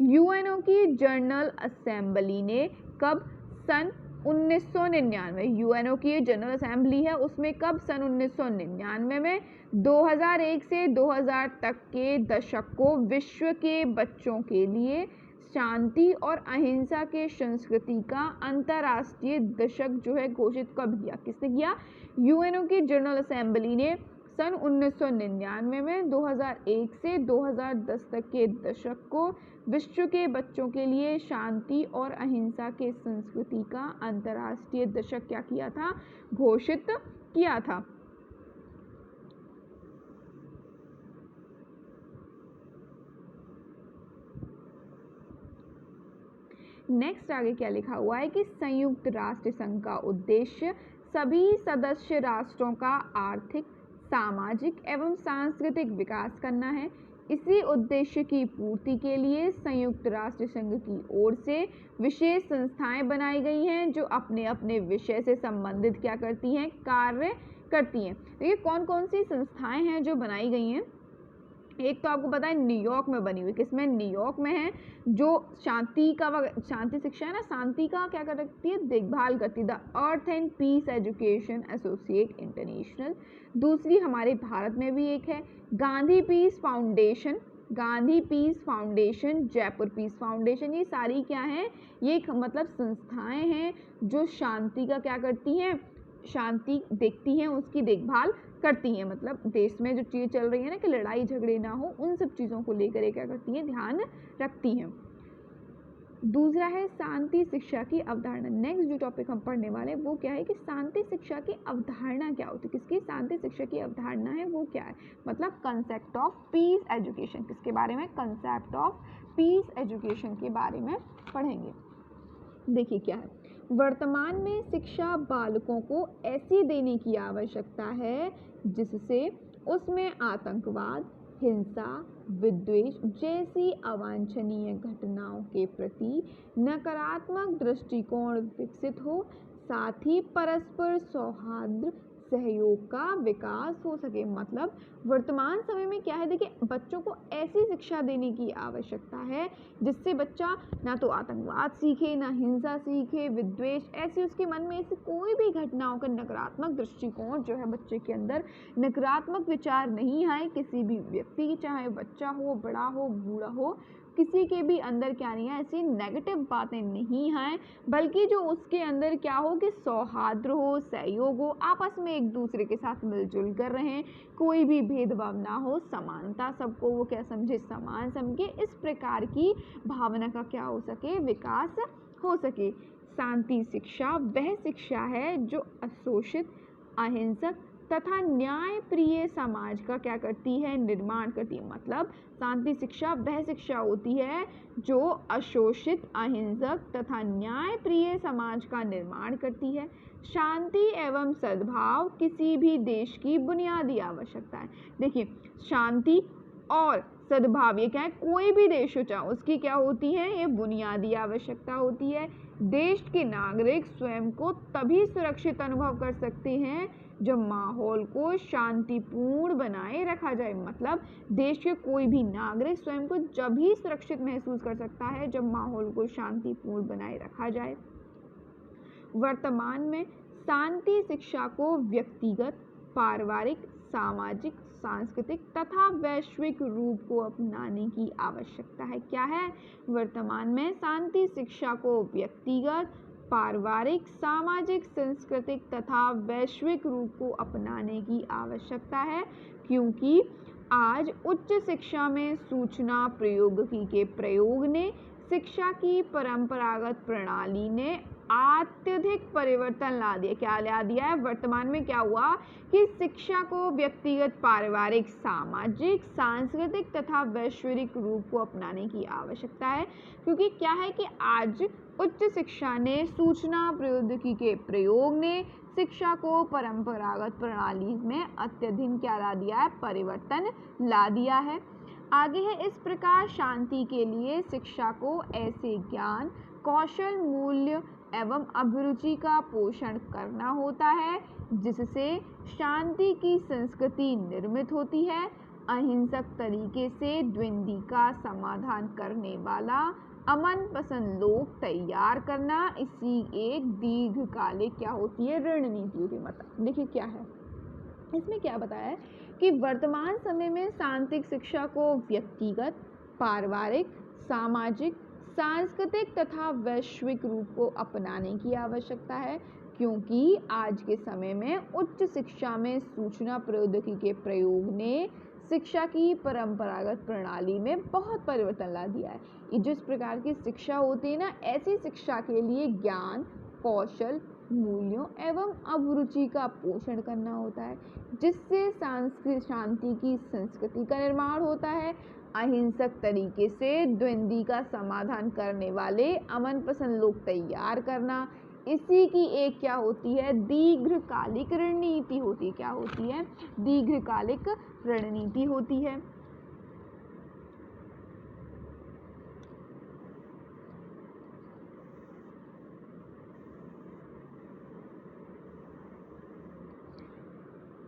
यूएनओ की जनरल असेंबली ने कब, सन 1999, यूएनओ की जनरल असेंबली है उसमें कब, सन 1999 में 2001 से 2000 तक के दशक को विश्व के बच्चों के लिए शांति और अहिंसा के संस्कृति का अंतर्राष्ट्रीय दशक जो है घोषित कब किया, किसने किया, यूएनओ की जनरल असेंबली ने सन 1999 में 2001 से 2010 तक के दशक को विश्व के बच्चों के लिए शांति और अहिंसा के संस्कृति का अंतर्राष्ट्रीय दशक क्या किया था, घोषित किया था। नेक्स्ट आगे क्या लिखा हुआ है कि संयुक्त राष्ट्र संघ का उद्देश्य सभी सदस्य राष्ट्रों का आर्थिक, सामाजिक एवं सांस्कृतिक विकास करना है। इसी उद्देश्य की पूर्ति के लिए संयुक्त राष्ट्र संघ की ओर से विशेष संस्थाएं बनाई गई हैं जो अपने अपने विषय से संबंधित क्या करती हैं, कार्य करती हैं। देखिए कौन कौन सी संस्थाएं हैं जो बनाई गई हैं। एक तो आपको पता है न्यूयॉर्क में बनी हुई, किसमें, न्यूयॉर्क में है, जो शांति शिक्षा है ना, शांति का क्या करती है, देखभाल करती है, the earth and peace education associate international. दूसरी हमारे भारत में भी एक है Gandhi peace foundation, Jaipur peace foundation. ये सारी क्या है, ये मतलब संस्थाएं हैं जो शांति का क्या करती हैं, शांति देखती हैं, उसकी देखभाल करती हैं। मतलब देश में जो चीज़ें चल रही है ना कि लड़ाई झगड़े ना हो, उन सब चीज़ों को लेकर ये क्या करती हैं, ध्यान रखती हैं। दूसरा है शांति शिक्षा की अवधारणा। नेक्स्ट जो टॉपिक हम पढ़ने वाले हैं वो क्या है कि शांति शिक्षा की अवधारणा क्या होती है, किसकी शांति शिक्षा की अवधारणा है वो क्या है, मतलब कंसेप्ट ऑफ पीस एजुकेशन। किसके बारे में, कंसेप्ट ऑफ पीस एजुकेशन के बारे में पढ़ेंगे। देखिए क्या है, वर्तमान में शिक्षा बालकों को ऐसी देने की आवश्यकता है जिससे उसमें आतंकवाद, हिंसा, विद्वेष जैसी अवांछनीय घटनाओं के प्रति नकारात्मक दृष्टिकोण विकसित हो, साथ ही परस्पर सौहार्द सहयोग का विकास हो सके। मतलब वर्तमान समय में क्या है, देखिए बच्चों को ऐसी शिक्षा देने की आवश्यकता है जिससे बच्चा ना तो आतंकवाद सीखे, ना हिंसा सीखे, विद्वेष ऐसी उसके मन में ऐसी कोई भी घटनाओं का नकारात्मक दृष्टिकोण जो है बच्चे के अंदर नकारात्मक विचार नहीं आए। किसी भी व्यक्ति की, चाहे बच्चा हो, बड़ा हो, बूढ़ा हो, किसी के भी अंदर क्या नहीं है, ऐसी नेगेटिव बातें नहीं आए, बल्कि जो उसके अंदर क्या हो कि सौहार्द हो, सहयोग हो, आपस में एक दूसरे के साथ मिलजुल कर रहें, कोई भी भेदभाव ना हो, समानता, सबको वो क्या समझे, समान समझे, इस प्रकार की भावना का क्या हो सके, विकास हो सके। शांति शिक्षा वह शिक्षा है जो अशोषित, अहिंसक तथा न्याय प्रिय समाज का क्या करती है, निर्माण करती है। मतलब शांति शिक्षा वह शिक्षा होती है जो अशोषित, अहिंसक तथा न्याय प्रिय समाज का निर्माण करती है। शांति एवं सद्भाव किसी भी देश की बुनियादी आवश्यकता है। देखिए शांति और सद्भाव ये क्या है, कोई भी देश हो चाहे उसकी क्या होती है, ये बुनियादी आवश्यकता होती है। देश के नागरिक स्वयं को तभी सुरक्षित अनुभव कर सकते हैं जब माहौल को शांतिपूर्ण बनाए रखा जाए। मतलब देश के कोई भी नागरिक स्वयं को जब ही सुरक्षित महसूस कर सकता है जब माहौल को शांतिपूर्ण बनाए रखा जाए। वर्तमान में शांति शिक्षा को व्यक्तिगत, पारिवारिक, सामाजिक, सांस्कृतिक तथा वैश्विक रूप को अपनाने की आवश्यकता है। क्या है, वर्तमान में शांति शिक्षा को व्यक्तिगत, पारिवारिक, सामाजिक, सांस्कृतिक तथा वैश्विक रूप को अपनाने की आवश्यकता है, क्योंकि आज उच्च शिक्षा में सूचना प्रौद्योगिकी के प्रयोग ने, शिक्षा की परंपरागत प्रणाली ने अत्यधिक परिवर्तन ला दिया। क्या ला दिया है, वर्तमान में क्या हुआ कि शिक्षा को व्यक्तिगत, पारिवारिक, सामाजिक, सांस्कृतिक तथा वैश्विक रूप को अपनाने की आवश्यकता है, क्योंकि क्या है कि आज उच्च शिक्षा ने, सूचना प्रौद्योगिकी के प्रयोग ने शिक्षा को परंपरागत प्रणाली में अत्यधिक क्या ला दिया है, परिवर्तन ला दिया है। आगे है, इस प्रकार शांति के लिए शिक्षा को ऐसे ज्ञान, कौशल, मूल्य एवं अभिरुचि का पोषण करना होता है जिससे शांति की संस्कृति निर्मित होती है। अहिंसक तरीके से द्वंद्व का समाधान करने वाला अमन पसंद लोग तैयार करना, इसी एक दीर्घकालिक क्या होती है, रणनीति होती है। मतलब देखिए क्या है इसमें, क्या बताया है कि वर्तमान समय में शांति शिक्षा को व्यक्तिगत, पारिवारिक, सामाजिक, सांस्कृतिक तथा वैश्विक रूप को अपनाने की आवश्यकता है, क्योंकि आज के समय में उच्च शिक्षा में सूचना प्रौद्योगिकी के प्रयोग ने शिक्षा की परंपरागत प्रणाली में बहुत परिवर्तन ला दिया है। ये जिस प्रकार की शिक्षा होती है ना, ऐसी शिक्षा के लिए ज्ञान, कौशल, मूल्यों एवं अभिरुचि का पोषण करना होता है, जिससे शांति की संस्कृति का निर्माण होता है। अहिंसक तरीके से द्वंद्व का समाधान करने वाले अमन पसंद लोग तैयार करना, इसी की एक क्या होती है, दीर्घकालिक रणनीति होती है। क्या होती है, दीर्घकालिक रणनीति होती है।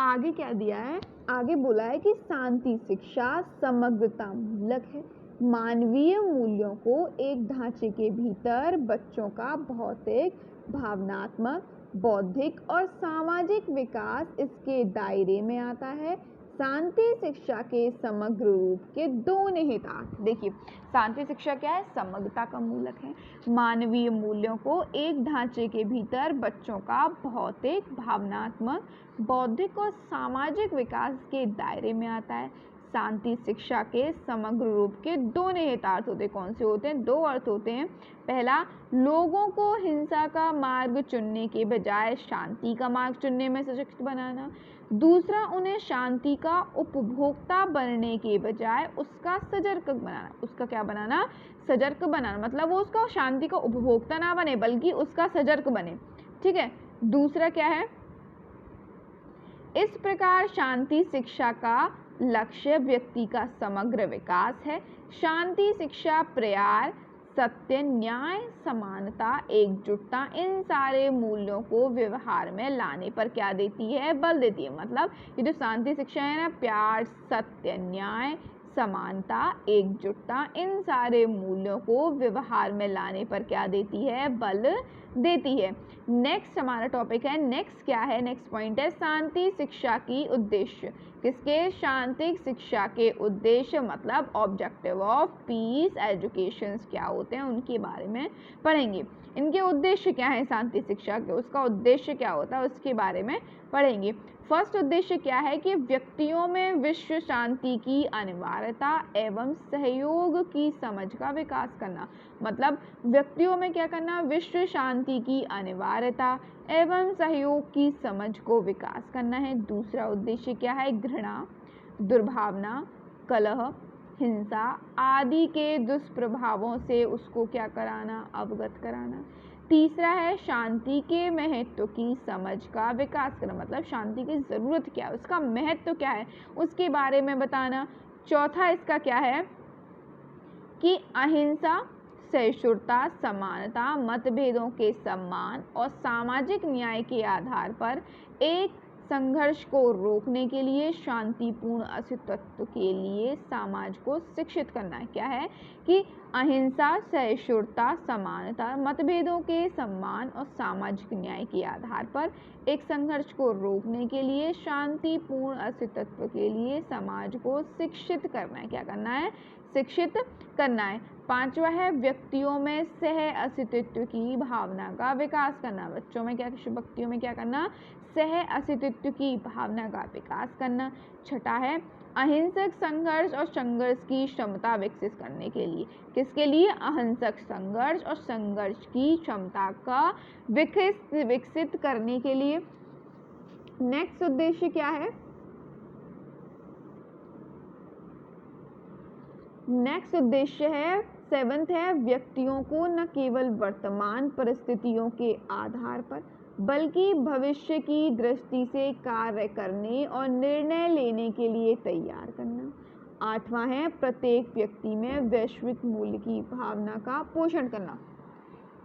आगे क्या दिया है, आगे बोला है कि शांति शिक्षा समग्रता मूलक है। मानवीय मूल्यों को एक ढांचे के भीतर बच्चों का भौतिक, भावनात्मक, बौद्धिक और सामाजिक विकास इसके दायरे में आता है। शांति शिक्षा के समग्र रूप के दो निहितार्थ, देखिए शांति शिक्षा क्या है, समग्रता का मूलक है। मानवीय मूल्यों को एक ढांचे के भीतर बच्चों का भौतिक, भावनात्मक, बौद्धिक और सामाजिक विकास के दायरे में आता है। शांति शिक्षा के समग्र रूप के दो निहितार्थ होते हैं। कौन से होते हैं, दो अर्थ होते हैं। पहला, लोगों को हिंसा का मार्ग चुनने के बजाय शांति का मार्ग चुनने में सशक्त बनाना। दूसरा, उन्हें शांति का उपभोक्ता बनने के बजाय उसका सजर्क बनाना। उसका क्या बनाना? सजर्क बनाना, मतलब वो उसका शांति का उपभोक्ता ना बने बल्कि उसका सजर्क बने। ठीक है। दूसरा क्या है? इस प्रकार शांति शिक्षा का लक्ष्य व्यक्ति का समग्र विकास है। शांति शिक्षा प्यार, सत्य, न्याय, समानता, एकजुटता, इन सारे मूल्यों को व्यवहार में लाने पर क्या देती है? बल देती है। मतलब ये जो शांति शिक्षा है ना, प्यार, सत्य, न्याय, समानता, एकजुटता, इन सारे मूल्यों को व्यवहार में लाने पर क्या देती है? बल देती है। नेक्स्ट हमारा टॉपिक है, नेक्स्ट क्या है? नेक्स्ट पॉइंट है शांति शिक्षा की उद्देश्य। किसके? शांति शिक्षा के उद्देश्य, मतलब ऑब्जेक्टिव ऑफ पीस एजुकेशन क्या होते हैं उनके बारे में पढ़ेंगे। इनके उद्देश्य क्या है शांति शिक्षा के, उसका उद्देश्य क्या होता है उसके बारे में पढ़ेंगे। फर्स्ट उद्देश्य क्या है कि व्यक्तियों में विश्व शांति की अनिवार्यता एवं सहयोग की समझ का विकास करना। मतलब व्यक्तियों में क्या करना? विश्व शांति की अनिवार्यता एवं सहयोग की समझ को विकास करना है। दूसरा उद्देश्य क्या है? घृणा, दुर्भावना, कलह, हिंसा आदि के दुष्प्रभावों से उसको क्या कराना? अवगत कराना। तीसरा है शांति के महत्व की समझ का विकास करना, मतलब शांति की ज़रूरत क्या है, उसका महत्व क्या है, उसके बारे में बताना। चौथा इसका क्या है कि अहिंसा, सहिष्णुता, समानता, मतभेदों के सम्मान और सामाजिक न्याय के आधार पर एक संघर्ष को रोकने के लिए शांतिपूर्ण अस्तित्व के लिए समाज को शिक्षित करना है। क्या है कि अहिंसा, सहिष्णुता, समानता, मतभेदों के सम्मान और सामाजिक न्याय के आधार पर एक संघर्ष को रोकने के लिए शांतिपूर्ण अस्तित्व के लिए समाज को शिक्षित करना है। क्या करना है? शिक्षित करना है। पांचवा है व्यक्तियों में सह अस्तित्व की भावना का विकास करना। बच्चों में क्या, व्यक्तियों में क्या करना? सह अस्तित्व की भावना का विकास करना। छठा है अहिंसक संघर्ष और संघर्ष की क्षमता विकसित करने के लिए। किसके लिए? अहिंसक संघर्ष और संघर्ष की क्षमता का विकसित करने के लिए। नेक्स्ट उद्देश्य क्या है? नेक्स्ट उद्देश्य है, सेवंथ है व्यक्तियों को न केवल वर्तमान परिस्थितियों के आधार पर बल्कि भविष्य की दृष्टि से कार्य करने और निर्णय लेने के लिए तैयार करना। आठवां है प्रत्येक व्यक्ति में वैश्विक मूल्य की भावना का पोषण करना।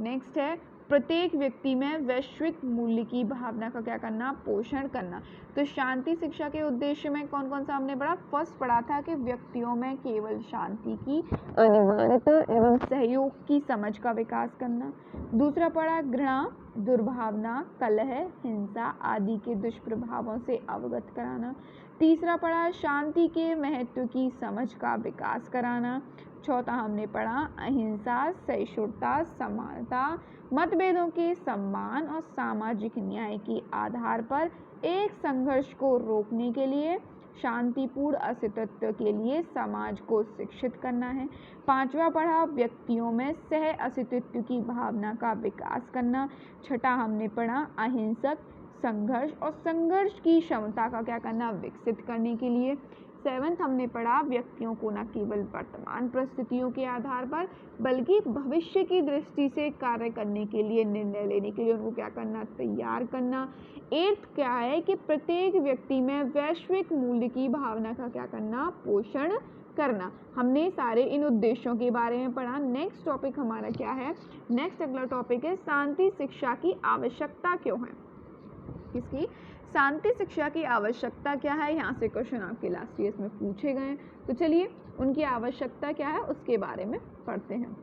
नेक्स्ट है प्रत्येक व्यक्ति में वैश्विक मूल्य की भावना का क्या करना? पोषण करना। तो शांति शिक्षा के उद्देश्य में कौन कौन सा हमने पढ़ा? फर्स्ट पढ़ा था कि व्यक्तियों में केवल शांति की अनिवार्यता एवं सहयोग की समझ का विकास करना। दूसरा पढ़ा घृणा, दुर्भावना, कलह, हिंसा आदि के दुष्प्रभावों से अवगत कराना। तीसरा पढ़ा शांति के महत्व की समझ का विकास कराना। चौथा हमने पढ़ा अहिंसा, सहिष्णुता, समानता, मतभेदों के सम्मान और सामाजिक न्याय के आधार पर एक संघर्ष को रोकने के लिए शांतिपूर्ण अस्तित्व के लिए समाज को शिक्षित करना है। पांचवा पढ़ा व्यक्तियों में सह अस्तित्व की भावना का विकास करना। छठा हमने पढ़ा अहिंसक संघर्ष और संघर्ष की क्षमता का क्या करना? विकसित करने के लिए। सेवंथ हमने पढ़ा व्यक्तियों को न केवल वर्तमान परिस्थितियों के आधार पर बल्कि भविष्य की दृष्टि से कार्य करने के लिए, निर्णय लेने के लिए उनको क्या करना? तैयार करना। एट्थ क्या है कि प्रत्येक व्यक्ति में वैश्विक मूल्य की भावना का क्या करना? पोषण करना। हमने सारे इन उद्देश्यों के बारे में पढ़ा। नेक्स्ट टॉपिक हमारा क्या है? नेक्स्ट अगला टॉपिक है शांति शिक्षा की आवश्यकता क्यों है। किसकी? शांति शिक्षा की आवश्यकता क्या है? यहाँ से क्वेश्चन आपके लास्ट ईयर में पूछे गए। तो चलिए उनकी आवश्यकता क्या है उसके बारे में पढ़ते हैं।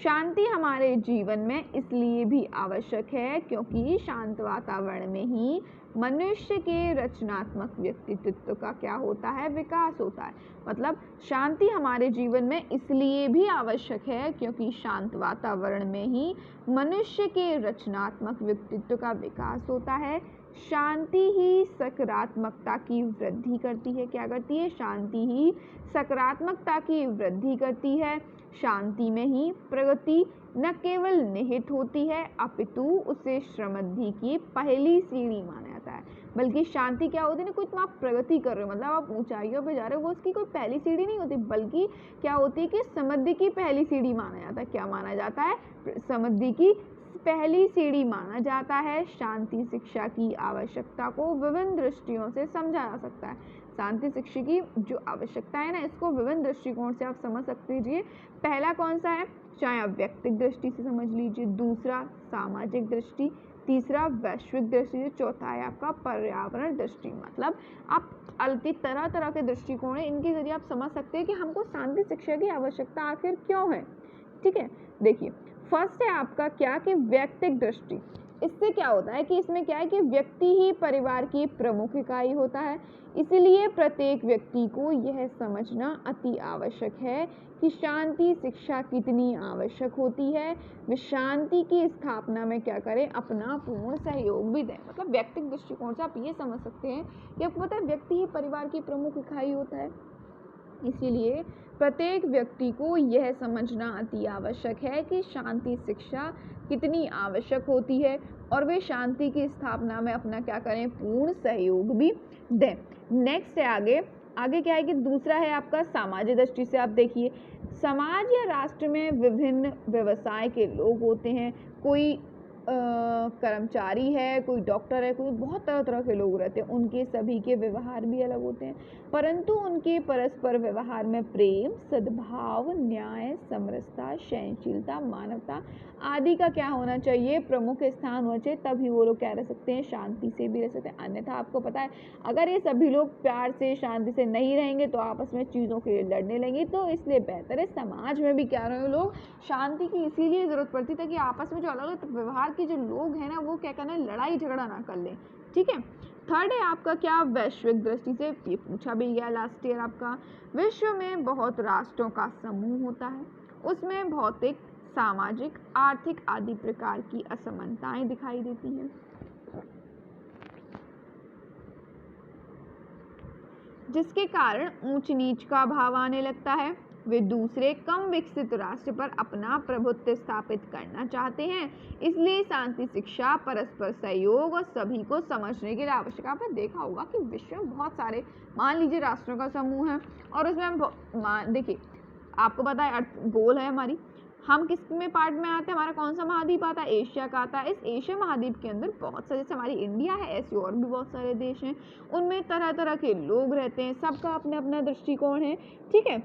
शांति हमारे जीवन में इसलिए भी आवश्यक है क्योंकि शांत वातावरण में ही मनुष्य के रचनात्मक व्यक्तित्व का क्या होता है? विकास होता है। मतलब शांति हमारे जीवन में इसलिए भी आवश्यक है क्योंकि शांत वातावरण में ही मनुष्य के रचनात्मक व्यक्तित्व का विकास होता है। शांति ही सकारात्मकता की वृद्धि करती है। क्या करती है? शांति ही सकारात्मकता की वृद्धि करती है। शांति में ही प्रगति न केवल निहित होती है अपितु उसे समृद्धि की पहली सीढ़ी माना जाता है। बल्कि शांति क्या होती है ना, कोई तुम आप प्रगति कर रहे हो, मतलब आप ऊंचाइयों पे जा रहे हो, वो उसकी कोई पहली सीढ़ी नहीं होती, बल्कि क्या होती है कि समृद्धि की पहली सीढ़ी माना जाता है। क्या माना जाता है? समृद्धि की पहली सीढ़ी माना जाता है। शांति शिक्षा की आवश्यकता को विभिन्न दृष्टियों से समझा जा सकता है। शांति शिक्षा की जो आवश्यकता है ना, इसको विभिन्न दृष्टिकोण से आप समझ सकते हैं। पहला कौन सा है? चाहे आप व्यक्तिगत दृष्टि से समझ लीजिए, दूसरा सामाजिक दृष्टि, तीसरा वैश्विक दृष्टि, चौथा है आपका पर्यावरण दृष्टि। मतलब आप अलग तरह तरह के दृष्टिकोण है, इनके जरिए आप समझ सकते हैं कि हमको शांति शिक्षा की आवश्यकता आखिर क्यों है। ठीक है, देखिए फर्स्ट है आपका क्या कि व्यक्तिगत दृष्टि। इससे क्या होता है कि इसमें क्या है कि व्यक्ति ही परिवार की प्रमुख इकाई होता है, इसलिए प्रत्येक व्यक्ति को यह समझना अति आवश्यक है कि शांति शिक्षा कितनी आवश्यक होती है। वे शांति की स्थापना में क्या करें? अपना पूर्ण सहयोग भी दें। मतलब व्यक्तिगत दृष्टिकोण से आप ये समझ सकते हैं कि आपको पता है व्यक्ति ही परिवार की प्रमुख इकाई होता है, इसीलिए प्रत्येक व्यक्ति को यह समझना अति आवश्यक है कि शांति शिक्षा कितनी आवश्यक होती है और वे शांति की स्थापना में अपना क्या करें? पूर्ण सहयोग भी दें। नेक्स्ट है आगे क्या है कि दूसरा है आपका सामाजिक दृष्टि से। आप देखिए समाज या राष्ट्र में विभिन्न व्यवसाय के लोग होते हैं, कोई कर्मचारी है, कोई डॉक्टर है, कोई बहुत तरह तरह के लोग रहते हैं, उनके सभी के व्यवहार भी अलग होते हैं, परंतु उनके परस्पर व्यवहार में प्रेम, सद्भाव, न्याय, समरसता, सहनशीलता, मानवता आदि का क्या होना चाहिए? प्रमुख स्थान होना चाहिए। तभी वो लोग क्या रह सकते हैं? शांति से भी रह सकते हैं। अन्यथा आपको पता है अगर ये सभी लोग प्यार से शांति से नहीं रहेंगे तो आपस में चीज़ों के लिए लड़ने लगेंगे। तो इसलिए बेहतर है समाज में भी क्या रहे लोग शांति की इसीलिए ज़रूरत पड़ती है ताकि आपस में जो अलग अलग व्यवहार के जो लोग हैं ना वो क्या करना है? लड़ाई झगड़ा ना कर लें। ठीक है, थर्ड है आपका क्या? वैश्विक दृष्टि से। ये पूछा भी गया लास्ट ईयर आपका। विश्व में बहुत राष्ट्रों का समूह होता है, उसमें भौतिक, सामाजिक, आर्थिक आदि प्रकार की असमानताएं दिखाई देती हैं, जिसके कारण ऊंच नीच का भाव आने लगता है। वे दूसरे कम विकसित राष्ट्र पर अपना प्रभुत्व स्थापित करना चाहते हैं, इसलिए शांति शिक्षा, परस्पर सहयोग और सभी को समझने के लिए आवश्यक। आपने देखा होगा कि विश्व में बहुत सारे मान लीजिए राष्ट्रों का समूह है और उसमें हम देखिए आपको पता है अर्थ गोल है हमारी, हम किस में पार्ट में आते हैं? हमारा कौन सा महाद्वीप आता है? एशिया का आता है। इस एशिया महाद्वीप के अंदर बहुत सारे, जैसे हमारी इंडिया है ऐसे और भी बहुत सारे देश हैं, उनमें तरह तरह के लोग रहते हैं, सबका अपना अपना दृष्टिकोण है। ठीक है,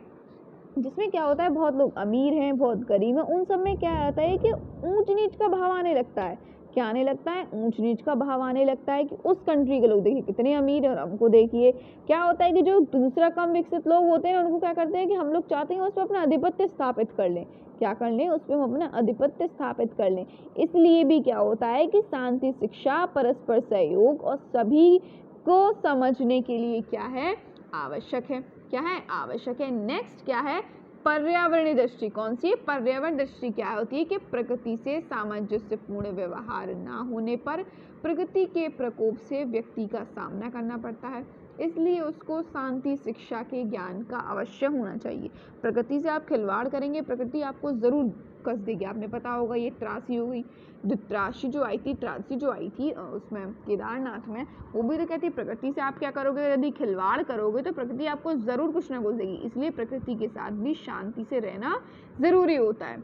जिसमें क्या होता है बहुत लोग अमीर हैं, बहुत गरीब हैं, उन सब में क्या आता है कि ऊंच नीच का भाव आने लगता है। क्या आने लगता है? ऊंच नीच का भाव आने लगता है कि उस कंट्री के लोग देखिए कितने अमीर हैं और हमको देखिए क्या होता है कि जो दूसरा कम विकसित लोग होते हैं उनको क्या करते हैं कि हम लोग चाहते हैं उस पर अपना आधिपत्य स्थापित कर लें। क्या कर लें? उस पर हम अपना आधिपत्य स्थापित कर लें। इसलिए भी क्या होता है कि शांति शिक्षा, परस्पर सहयोग और सभी को समझने के लिए क्या है? आवश्यक है। क्या है? आवश्यक है। नेक्स्ट क्या है? पर्यावरणीय दृष्टि। कौन सी? पर्यावरण दृष्टि क्या होती है कि प्रकृति से सामंजस्यपूर्ण व्यवहार ना होने पर प्रकृति के प्रकोप से व्यक्ति का सामना करना पड़ता है, इसलिए उसको शांति शिक्षा के ज्ञान का अवश्य होना चाहिए। प्रकृति से आप खिलवाड़ करेंगे, प्रकृति आपको जरूर कस देगी। आपने पता होगा ये त्रासी हो गई, त्रासी जो आई थी उसमें केदारनाथ में, वो भी तो कहती प्रकृति से आप क्या करोगे? यदि खिलवाड़ करोगे तो प्रकृति आपको जरूर कुछ ना कुछ देगी, इसलिए प्रकृति के साथ भी शांति से रहना जरूरी होता है।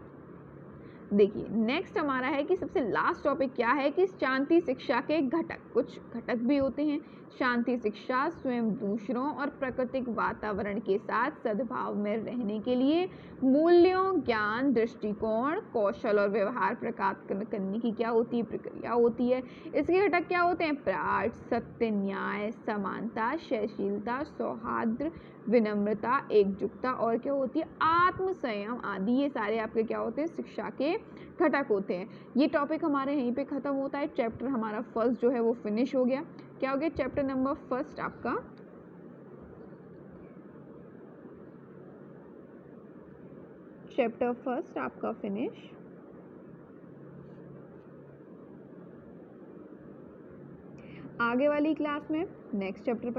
देखिए नेक्स्ट हमारा है कि सबसे लास्ट टॉपिक क्या है कि शांति शिक्षा के घटक। कुछ घटक भी होते हैं। शांति शिक्षा स्वयं दूसरों और प्राकृतिक वातावरण के साथ सद्भाव में रहने के लिए मूल्यों, ज्ञान, दृष्टिकोण, कौशल और व्यवहार प्राप्त करने की क्या होती है? प्रक्रिया होती है। इसके घटक क्या होते हैं? प्रार्थ, सत्य, न्याय, समानता, सहनशीलता, सौहार्द, विनम्रता, एकजुटता और क्या होती है? आत्म संयम आदि। ये सारे आपके क्या होते हैं? शिक्षा के घटक होते हैं। ये टॉपिक हमारे यहीं पे खत्म होता है। चैप्टर हमारा फर्स्ट जो है वो फिनिश हो गया। क्या हो गया? चैप्टर नंबर फर्स्ट आपका फिनिश। आगे वाली क्लास में नेक्स्ट चैप्टर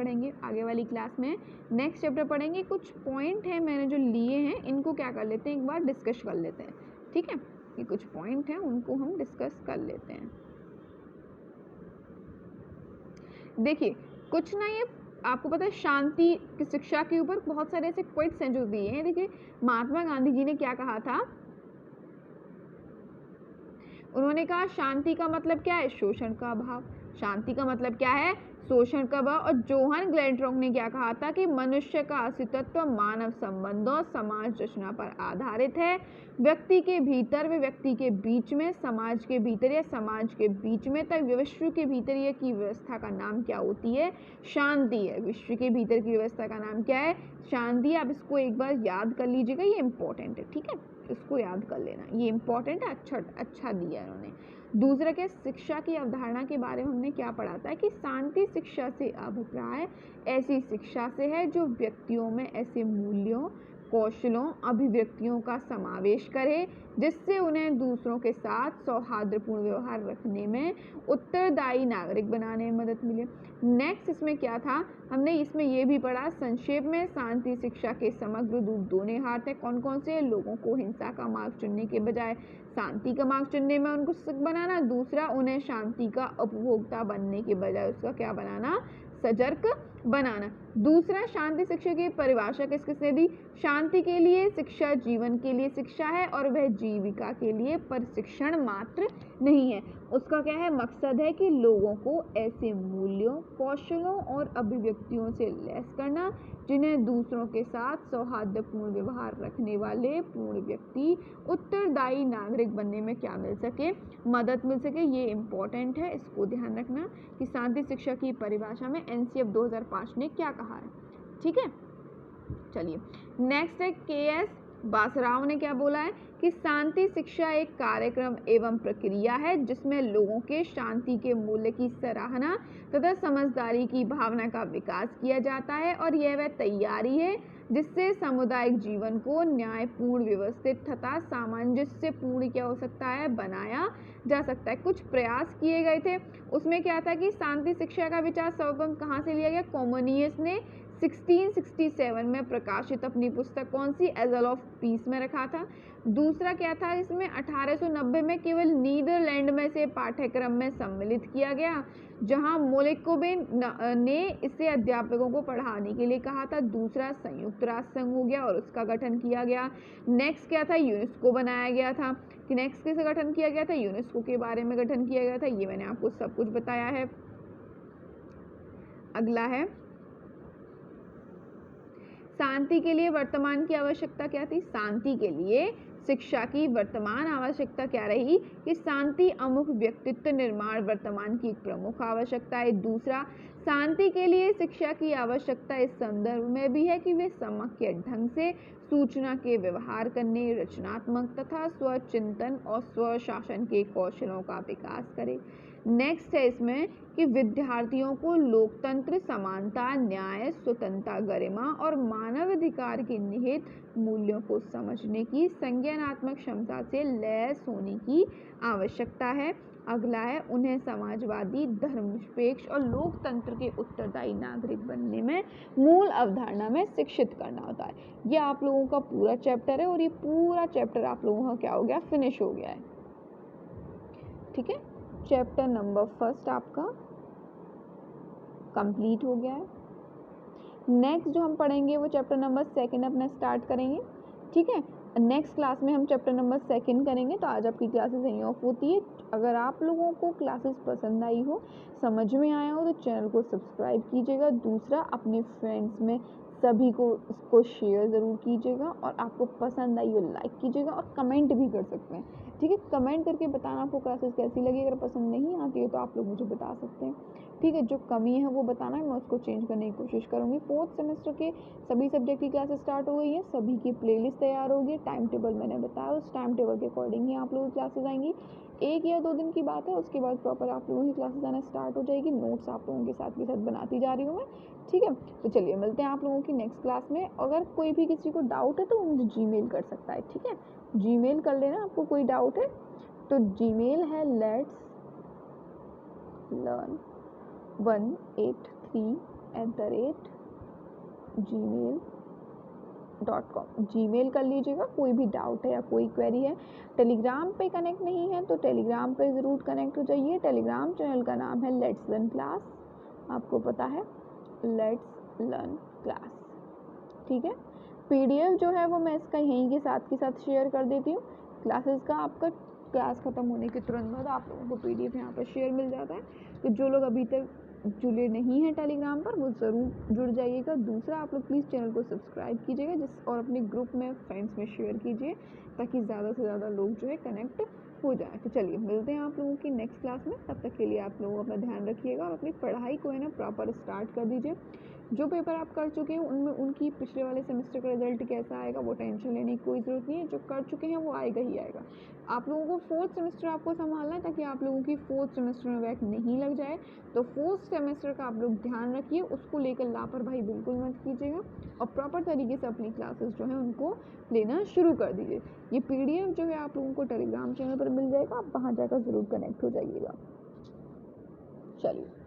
पढ़ेंगे। कुछ पॉइंट हैं मैंने जो लिए हैं, इनको क्या कर लेते हैं? एक बार डिस्कस कर लेते हैं। ठीक है, ये कुछ पॉइंट हैं उनको हम डिस्कस कर लेते हैं। देखिए कुछ ना, ये आपको पता है शांति की शिक्षा के ऊपर बहुत सारे ऐसे क्विट्स हैं जो दिए हैं। देखिए महात्मा गांधी जी ने क्या कहा था, उन्होंने कहा शांति का मतलब क्या है, शोषण का अभाव। शांति का मतलब क्या है, शोषण का अभाव। और जोहन ग्लैडस्टोन ने क्या कहा था कि मनुष्य का अस्तित्व मानव संबंधों समाज रचना पर आधारित है। व्यक्ति के भीतर व व्यक्ति के बीच में, समाज के भीतर या समाज के बीच में तक विश्व के भीतर यह की व्यवस्था का नाम क्या होती है, शांति है। विश्व के भीतर की व्यवस्था का नाम क्या है, शांति। आप इसको एक बार याद कर लीजिएगा, ये इंपॉर्टेंट है, ठीक है, इसको याद कर लेना, ये इंपॉर्टेंट है। अच्छा दिया है उन्होंने। दूसरा क्या, शिक्षा की अवधारणा के बारे में हमने क्या पढ़ा था कि शांति शिक्षा से अभिप्राय ऐसी शिक्षा से है जो व्यक्तियों में ऐसे मूल्यों, कौशलों, अभिव्यक्तियों का समावेश करे जिससे उन्हें दूसरों के साथ सौहार्दपूर्ण व्यवहार रखने में उत्तरदायी नागरिक बनाने में मदद मिले। नेक्स्ट इसमें क्या था, हमने इसमें ये भी पढ़ा संक्षेप में, शांति शिक्षा के समग्र दोनों हाथ है। कौन कौन से, लोगों को हिंसा का मार्ग चुनने के बजाय शांति का मार्ग चुनने में उनको सजग बनाना। दूसरा, उन्हें शांति का उपभोक्ता बनने के बजाय उसका क्या बनाना, सजग बनाना। दूसरा, शांति शिक्षा की परिभाषा किस किसने दी, शांति के लिए शिक्षा जीवन के लिए शिक्षा है और वह जीविका के लिए प्रशिक्षण मात्र नहीं है। उसका क्या है, मकसद है कि लोगों को ऐसे मूल्यों, कौशलों और अभिव्यक्तियों से लैस करना जिन्हें दूसरों के साथ सौहार्दपूर्ण व्यवहार रखने वाले पूर्ण व्यक्ति, उत्तरदायी नागरिक बनने में क्या मिल सके, मदद मिल सके। ये इंपॉर्टेंट है, इसको ध्यान रखना कि शांति शिक्षा की परिभाषा में एनसीएफ 2005 ने क्या कहा है, ठीक है। चलिए नेक्स्ट है के.एस. बासराव ने क्या बोला है कि शांति शिक्षा एक कार्यक्रम एवं प्रक्रिया है जिसमें लोगों के शांति के मूल्य की सराहना तथा समझदारी की भावना का विकास किया जाता है और यह वह तैयारी है जिससे सामुदायिक जीवन को न्यायपूर्ण, व्यवस्थित तथा सामंजस्यपूर्ण क्या हो सकता है, बनाया जा सकता है। कुछ प्रयास किए गए थे, उसमें क्या था कि शांति शिक्षा का विचार सर्वप्रथम कहाँ से लिया गया, कॉमनियस ने 1667 में प्रकाशित अपनी पुस्तक कौन सी, एजल ऑफ पीस में रखा था। दूसरा क्या था, इसमें 1890 में केवल नीदरलैंड में से पाठ्यक्रम में सम्मिलित किया गया जहां मोलेकोबेन ने इसे अध्यापकों को पढ़ाने के लिए कहा था। दूसरा, संयुक्त राष्ट्र संघ हो गया और उसका गठन किया गया। नेक्स्ट क्या था, यूनेस्को बनाया गया था। कि नेक्स्ट किसे गठन किया गया था, यूनेस्को के बारे में गठन किया गया था। ये मैंने आपको सब कुछ बताया है। अगला है शांति के लिए वर्तमान की आवश्यकता क्या थी, शांति के लिए शिक्षा की वर्तमान आवश्यकता क्या रही कि शांति अमुक व्यक्तित्व निर्माण वर्तमान की एक प्रमुख आवश्यकता है। दूसरा, शांति के लिए शिक्षा की आवश्यकता इस संदर्भ में भी है कि वे समग्र ढंग से सूचना के व्यवहार करने, रचनात्मक तथा स्वचिंतन और स्वशासन के कौशलों का विकास करें। नेक्स्ट है इसमें कि विद्यार्थियों को लोकतंत्र, समानता, न्याय, स्वतंत्रता, गरिमा और मानवाधिकार के निहित मूल्यों को समझने की संज्ञानात्मक क्षमता से लैस होने की आवश्यकता है। अगला है, उन्हें समाजवादी, धर्मनिरपेक्ष और लोकतंत्र के उत्तरदायी नागरिक बनने में मूल अवधारणा में शिक्षित करना होता है। ये आप लोगों का पूरा चैप्टर है और ये पूरा चैप्टर आप लोगों का क्या हो गया, फिनिश हो गया है, ठीक है। चैप्टर नंबर 1 आपका कंप्लीट हो गया है। नेक्स्ट जो हम पढ़ेंगे वो चैप्टर नंबर 2 अपना स्टार्ट करेंगे, ठीक है। नेक्स्ट क्लास में हम चैप्टर नंबर 2 करेंगे। तो आज आपकी क्लासेस यहीं ऑफ होती है। अगर आप लोगों को क्लासेस पसंद आई हो, समझ में आया हो, तो चैनल को सब्सक्राइब कीजिएगा। दूसरा, अपने फ्रेंड्स में सभी को इसको शेयर ज़रूर कीजिएगा और आपको पसंद आई हो लाइक कीजिएगा और कमेंट भी कर सकते हैं, ठीक है। कमेंट करके बताना आपको क्लासेस कैसी लगी। अगर पसंद नहीं आती है तो आप लोग मुझे बता सकते हैं, ठीक है। जो कमी है वो बताना है, मैं उसको चेंज करने की कोशिश करूँगी। 4th सेमेस्टर के सभी सब्जेक्ट की क्लासेस स्टार्ट हो गई है, सभी की प्लेलिस्ट तैयार होगी। टाइम टेबल मैंने बताया, उस टाइम टेबल के अकॉर्डिंग ही आप लोगों की क्लासेस आएंगी। 1 या 2 दिन की बात है, उसके बाद प्रॉपर आप लोगों की क्लासेस आना स्टार्ट हो जाएगी। नोट्स आप लोगों के साथ बनाती जा रही हूँ मैं, ठीक है। तो चलिए मिलते हैं आप लोगों की नेक्स्ट क्लास में। अगर कोई भी किसी को डाउट है तो वो मुझे जीमेल कर सकता है, ठीक है। जीमेल कर लेना, आपको कोई डाउट है तो जीमेल है letslearn183@gmail.com। जीमेल कर लीजिएगा, कोई भी डाउट है या कोई क्वेरी है। टेलीग्राम पे कनेक्ट नहीं है तो टेलीग्राम पे ज़रूर कनेक्ट हो जाइए। टेलीग्राम चैनल का नाम है लेट्स लर्न क्लास, आपको पता है लेट्स लर्न क्लास, ठीक है। PDF जो है वो मैं इसका यहीं के साथ शेयर कर देती हूँ। क्लासेस का आपका क्लास ख़त्म होने के तुरंत बाद आप लोगों को PDF यहाँ पर शेयर मिल जाता है। तो जो लोग अभी तक जुड़े नहीं हैं टेलीग्राम पर वो ज़रूर जुड़ जाइएगा। दूसरा, आप लोग प्लीज़ चैनल को सब्सक्राइब कीजिएगा और अपने ग्रुप में फ्रेंड्स में शेयर कीजिए ताकि ज़्यादा से ज़्यादा लोग जो है कनेक्ट हो जाए। तो चलिए मिलते हैं आप लोगों की नेक्स्ट क्लास में। तब तक के लिए आप लोग अपना ध्यान रखिएगा और अपनी पढ़ाई को है ना प्रॉपर स्टार्ट कर दीजिए। जो पेपर आप कर चुके हैं उनमें उनकी पिछले वाले सेमेस्टर का रिजल्ट कैसा आएगा वो टेंशन लेने की कोई ज़रूरत नहीं है। जो कर चुके हैं वो आएगा ही आएगा। आप लोगों को 4th सेमेस्टर आपको संभालना है ताकि आप लोगों की 4th सेमेस्टर में बैक नहीं लग जाए। तो 4th सेमेस्टर का आप लोग ध्यान रखिए, उसको लेकर लापरवाही बिल्कुल मत कीजिएगा और प्रॉपर तरीके से अपनी क्लासेस जो है उनको लेना शुरू कर दीजिए। ये PDF जो है आप लोगों को टेलीग्राम चैनल पर मिल जाएगा, आप वहाँ जाकर ज़रूर कनेक्ट हो जाइएगा। चलिए।